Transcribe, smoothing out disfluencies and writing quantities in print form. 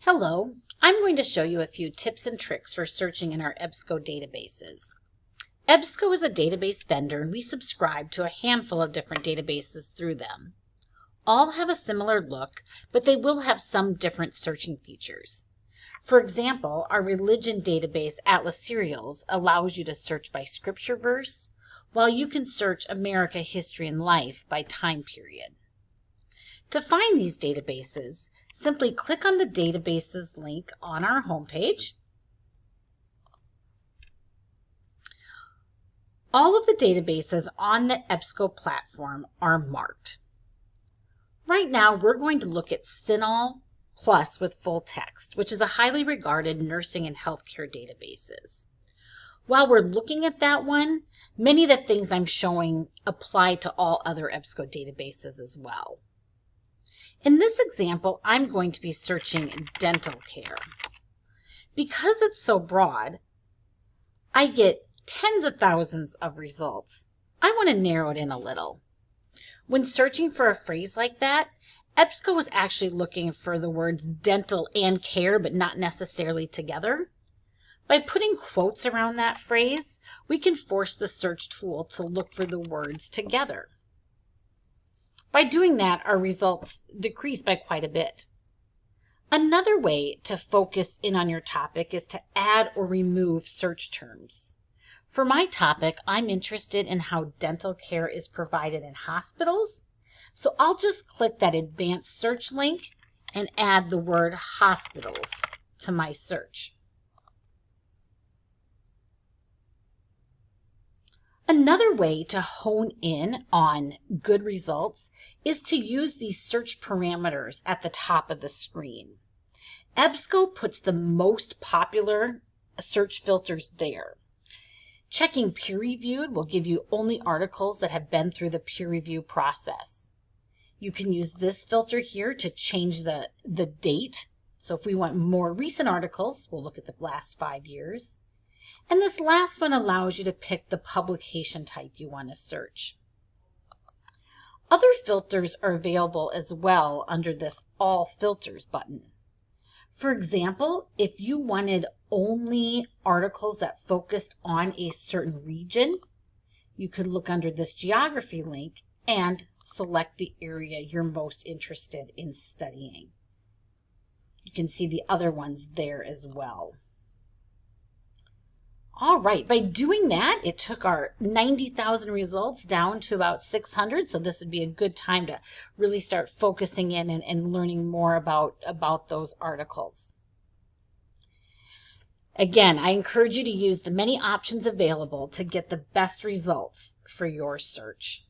Hello, I'm going to show you a few tips and tricks for searching in our EBSCO databases. EBSCO is a database vendor and we subscribe to a handful of different databases through them. All have a similar look, but they will have some different searching features. For example, our religion database Atlas Serials allows you to search by scripture verse, while you can search America History and Life by time period. To find these databases, simply click on the databases link on our homepage. All of the databases on the EBSCO platform are marked. Right now, we're going to look at CINAHL Plus with full text, which is a highly regarded nursing and healthcare databases. While we're looking at that one, many of the things I'm showing apply to all other EBSCO databases as well. In this example, I'm going to be searching dental care. Because it's so broad, I get tens of thousands of results. I want to narrow it in a little. When searching for a phrase like that, EBSCO was actually looking for the words dental and care, but not necessarily together. By putting quotes around that phrase, we can force the search tool to look for the words together. By doing that, our results decrease by quite a bit. Another way to focus in on your topic is to add or remove search terms. For my topic, I'm interested in how dental care is provided in hospitals, so I'll just click that advanced search link and add the word hospitals to my search. Another way to hone in on good results is to use these search parameters at the top of the screen. EBSCO puts the most popular search filters there. Checking peer-reviewed will give you only articles that have been through the peer review process. You can use this filter here to change the date. So if we want more recent articles, we'll look at the last 5 years. And this last one allows you to pick the publication type you want to search. Other filters are available as well under this All Filters button. For example, if you wanted only articles that focused on a certain region, you could look under this geography link and select the area you're most interested in studying. You can see the other ones there as well. All right, by doing that, it took our 90,000 results down to about 600, so this would be a good time to really start focusing in and learning more about those articles. Again, I encourage you to use the many options available to get the best results for your search.